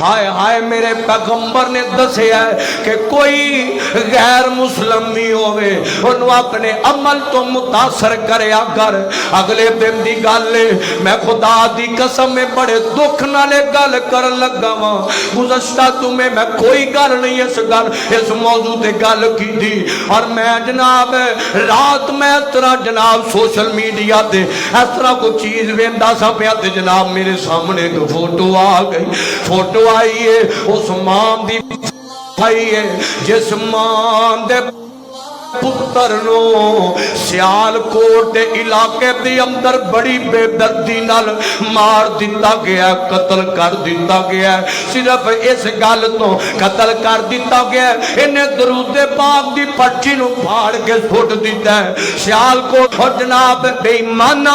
ہائے ہائے میرے پیغمبر نے دسیا کہ کوئی غیر مسلم نہیں ہوئے انہوں اپنے عمل تو متاثر کریا کر. اگلے دن دی گل میں خدا دی قسم میں بڑے دکھ نالے گل کر لگا وا. گزشتہ تمہیں میں کوئی گل نہیں اس موضوع تے گل کی تھی اور میں جناب رات میں اس طرح جناب سوشل میڈیا تے اس طرح کو چیز ویندا سا پیا تے جناب میرے سامنے ایک فوٹو آ گئی. فوٹو آئیے اس ماں دی آئیے جس ماں دے پتر نو سیالکوٹ علاقے دی اندر بڑی بے دردی نال مار دیتا گیا, قتل کر دیتا گیا. صرف اس گل تو قتل کر دیتا گیا انہیں درود پاک دی پٹی نو پھاڑ کے سٹ دیتا ہے. سیالکوٹ اور جناب بے ایمانہ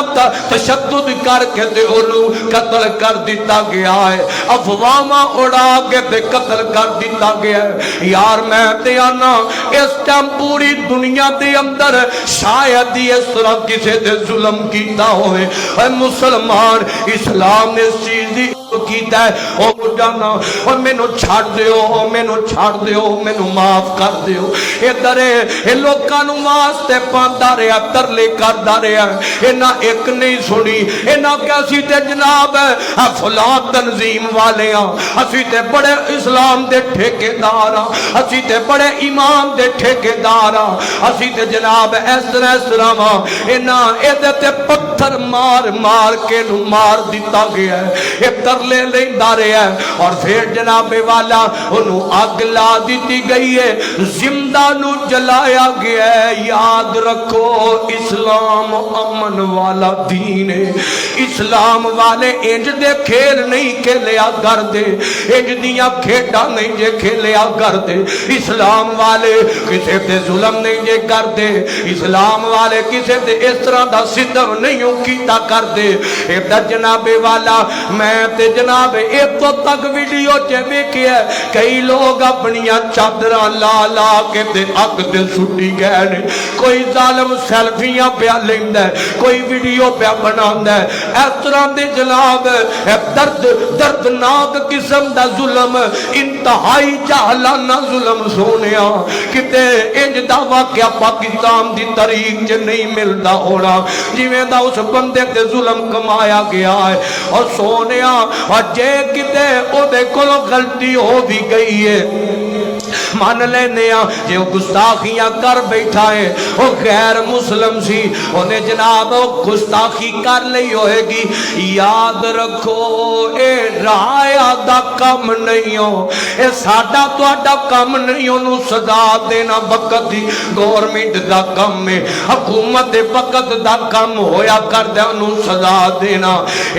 تشدد کر کے تے انہوں قتل کر دیتا گیا ہے. افواہاں اڑا کے تے قتل کر دیتا گیا ہے. یار میں تے آنا اس ٹائم پوری دنیا دے اندر شاید اس طرح کسی دے ظلم کیتا ہوئے. اے مسلمان اسلام نے اس چیز دی کیتا ہے او جانا اور میں نو چھاڑ دیو, میں نو چھاڑ دیو, میں نو معاف کر دیو. ادھر اے لوکاں نو واسطے پاندا رہیا, ترلے کردا رہیا. انہاں ایک نہیں سنی. انہاں کیسی تے جناب فلاں تنظیم والے ہاں, اسی تے بڑے اسلام دے ٹھیکیدار ہاں, اسی تے بڑے ایمان دے ٹھیکیدار ہاں, اسی تے جناب اس طرح ہاں. انہاں ادھر تے پتھر مار مار کے نو مار دیتا گیا ہے. ایک ترلے لیندہ رہے ہیں اور پھر جناب والا انہوں آگ لا دیتی گئی ہے, زندہ نو جلایا گیا ہے. یاد رکھو اسلام امن والا دین ہے. اسلام والے انج دے کھیل نہیں کھیلیا کر دے, انج دیاں کھیڑا نہیں جے کھیلیا کر دے. اسلام والے کسے تے ظلم نہیں جے کر دے. اسلام والے کسے تے اس طرح دا ستم نہیں کیتا کر دے. ادھر جناب والا میں تے جناب ایک تو تک ویڈیو چے ویکھیا کئی لوگ اپنیاں چادراں لا لا کے تے اگ تے سٹی گئے نے. کوئی ظالم سیلفیاں پیا لیندا ہے, کوئی ویڈیو پیا بناندا ہے. اس طرح دے جناب دردناک قسم دا ظلم, انتہائی جاہلانہ ظلم سونیا. کتے انج دا واقعہ پاکستان دی تاریخ چ نہیں ملدا ہونا جویں دا اس بندے تے ظلم کمایا گیا ہے. اور سونیا اور جے کتے او دے کولوں غلطی ہو بھی گئی ہے مان لینے جے گستاخیاں کر بیٹھا ہے, وہ غیر مسلم سی, انہیں جناب گستاخی کر لئی ہوئے گی. یاد رکھو اے رایا دا کم نہیں ہو, اے ساڑا تو آڈا کم نہیں ہو. انہوں سزا دینا وقت دی گورنمنٹ دا کم ہے, حکومت وقت دا کم ہویا کر دے انہوں سزا دینا.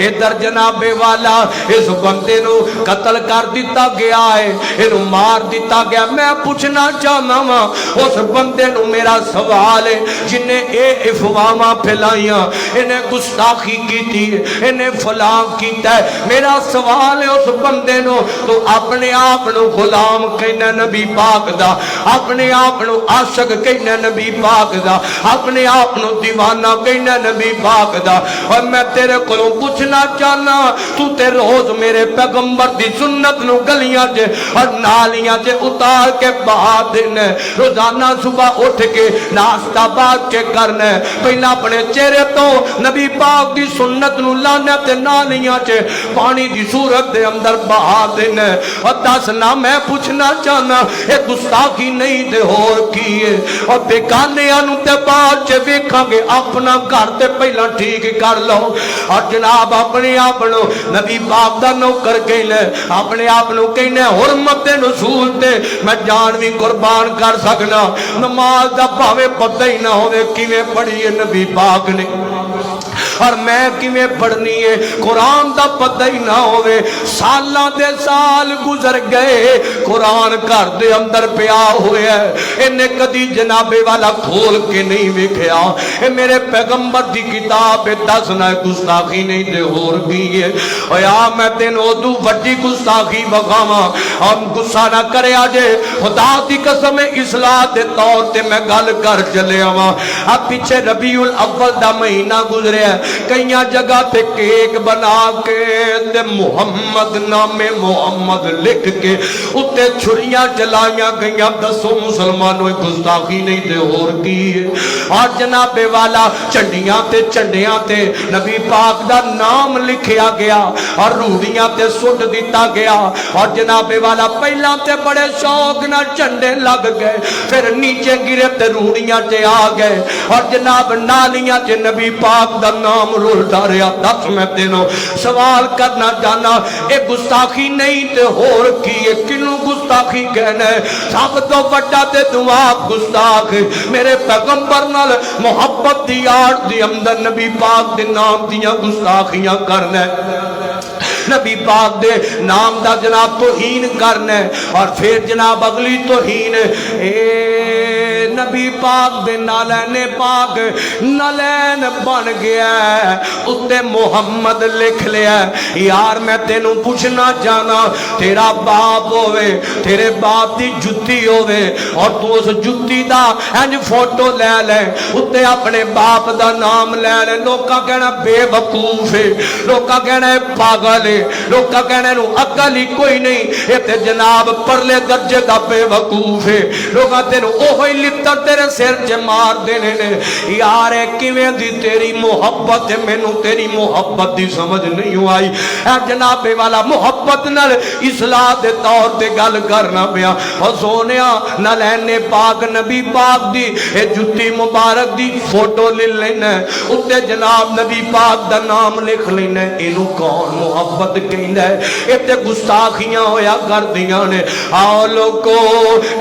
ادھر جناب والا اس بندے نو قتل کر دیتا گیا ہے, انہوں مار دیتا گیا. میں پوچھنا چاہنا ہوں اس بندے نو میرا سوال ہے جنہیں اے افواہاں پھیلائیاں, انہیں گستاخی کیتی ہے, انہیں فلاں کیتا ہے. میرا سوال ہے اس بندے نو تو اپنے آپ نو غلام کہنا نبی پاک دا, اپنے آپ نو عاشق کہنا نبی پاک دا, اپنے آپ نو دیوانہ کہنا نبی پاک دا. اور میں تیرے کو پوچھنا چاہنا تو تے روز میرے پیغمبر دی سنت نو گلیاں جے اور نالیاں جے اتار کے بہا دینا, روزانہ صبح اٹھ کے ناشتہ باغ کے کرنا, پہلا اپنے چہرے تو نبی پاک دی سنت نو لانا تے نالیاں چے پانی دی صورت دے اندر بہا دینا. اور دسنا میں پوچھنا چاہنا اے گستاخی نہیں تے اور کیے. اور بیگانے انو تے بعد چے ویکھاں گے اپنا گھر تے پہلا ٹھیک کر لو. اور جناب اپنے آپ نو نبی پاک دا نوکر کہنے, اپنے آپ نو کہنے حرمت رسول تے میں جان بھی قربان کر سکنا. نماز دا پاوے پتہ ہی نہ ہوئے کیویں پڑھی ہے نبی پاک نے اور میں کیویں پڑھنی ہے, قرآن دا پتہ ہی نہ ہوئے. سالاں دے سال گزر گئے, قرآن گھر دے اندر پیا ہوئے ہے, انہیں کدی جناب والا کھول کے نہیں ویکھیا. اے میرے پیغمبر دی کتاب دسنا گستاخی نہیں تے اور بھی ہے. اور یا میں تین ادو وڈی گستاخی بخاواں, ہم غصہ نہ کرے آجے خدا دی قسم اصلاح دے طور تے میں گل کر چلے آواں. اب پیچھے ربیع الاول دا مہینہ گزرے ہے, کئی جگہ تے کیک بنا کے تے محمد نامے محمد لکھ کے اتے چھریاں چلائیاں گئیاں. دسو مسلمانوں گستاخی نہیں تے اور کی ہے؟ اور جناب والا چنڈیاں تے چنڈیاں تے نبی پاک دا نام لکھیا گیا اور روڑیاں تے سٹ دیتا گیا. اور جناب والا پہلا تے بڑے شوق نہ چنڈے لگ گئے, پھر نیچے گرے تے روڑیاں تے آ گئے اور جناب نالیاں تے نبی پاک دا نام رولتا رہا. دس میں تینوں سوال کرنا جانا اے گستاخی نہیں تے ہور کی ہے؟ کنوں گستاخی کہنا ہے؟ سب تو بڑا تے دعا گستاخ میرے پیغمبر نال محبت دی آڑ دی اندر نبی پاک دے نام دیاں گستاخیاں کرنا ہے, نبی پاک دے نام دا جناب توہین کرنا ہے. اور پھر جناب اگلی توہین نبی پاک دے نالین پاک نالین بن گیا ہے, اتے محمد لکھ لیا ہے. یار میں تینوں پوچھنا جانا تیرا باپ ہوئے, تیرے باپ دی جتی ہوئے اور تو اس جتی دا انج فوٹو لے لے اتے اپنے باپ دا نام لے لے, لوکاں کہنا بے وقوف ہے, لوکاں کہنا ہے پاگل ہے, لوکاں کہنا نو عقل ہی کوئی نہیں, یہ تے جناب پرلے درجے دا بے وقوف ہے. لوکاں تینوں اوہی لتر تیرے سر چ مار دینے نے. یار کیویں دی تیری محبت ہے, مینوں تیری محبت دی سمجھ نہیں آئی. اے جناب والا محبت نال اصلاح دے طور تے گل کرنا پیا. او سونیا نالین پاک نبی پاک دی اے جتی مبارک دی فوٹو لے لینا, اتے جناب نبی پاک دا نام لکھ لینا. اینو کون محبت کہندا ہے؟ اے تے گستاخیاں ہویا کردیاں نے. آؤ لوگو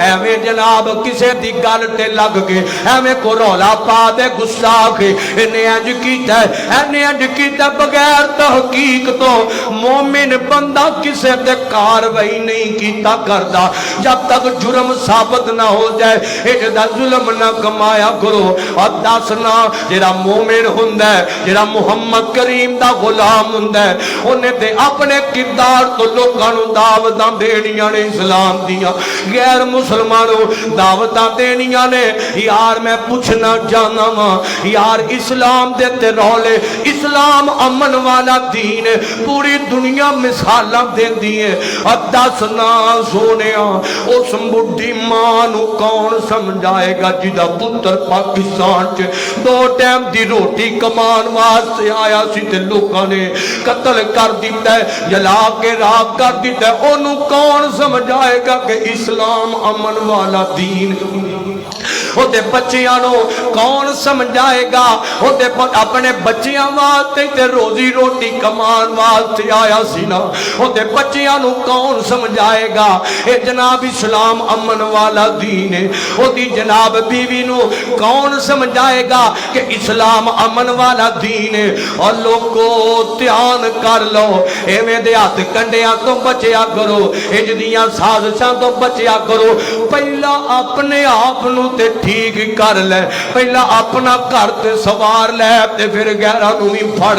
ایویں جناب کسے دی گل تے لگ کے ایویں کو رولا پا دے گستاخ انہیں انج کیتا ہے, انہیں انج کیتا بغیر تحقیق تو مومن بندہ کسے تے کاروائی نہیں کیتا کردا جب تک جرم ثابت نہ ہو جائے. اجدا ظلم نہ کمایا کرو. اور دسنا جڑا مومن ہوندا ہے, جڑا محمد کریم دا غلام ہوندا ہے, انہیں تے اپنے کردار تو لوکاں نوں دعوتاں دینیاں نے اسلام دیاں, غیر مسلمانوں دعوتاں دینیاں نے. یار میں پوچھنا جانا وا یار اسلام دے تے رولے, اسلام امن والا دین ہے, پوری دنیا مثالاں دیندی ہے. اور دسنا سونیا اس بڈھی ماں نو کون سمجھائے گا جدا پتر پاکستان چ دو ٹائم دی روٹی کمان واسطے آیا سی تے لوکاں نے قتل کر دیتا ہے, جلا کے راک کر دیتا ہے. انہوں کون سمجھائے گا کہ اسلام امن والا دین؟ ہوتے بچیاں نو کون سمجھائے گا؟ ہوتے اپنے بچیاں واسطے تے روزی روٹی کمان واسطے آیا سی نا, ہوتے بچیاں نو کون سمجھائے گا اے جناب اسلام امن والا دین ہے؟ ہوتی جناب بیوی نو کون سمجھائے گا کہ اسلام امن والا دین ہے؟ اور لوگو دھیان کر لو, ایویں دے ہاتھ کنڈیاں تو بچیا کرو, اجدیاں سازشاں تو بچیا کرو. پہلا اپنے آپ نو تے ٹھیک کر لے, پہلا اپنا گھر تے سوار لے تے پھر غیراں نوں وی پھڑ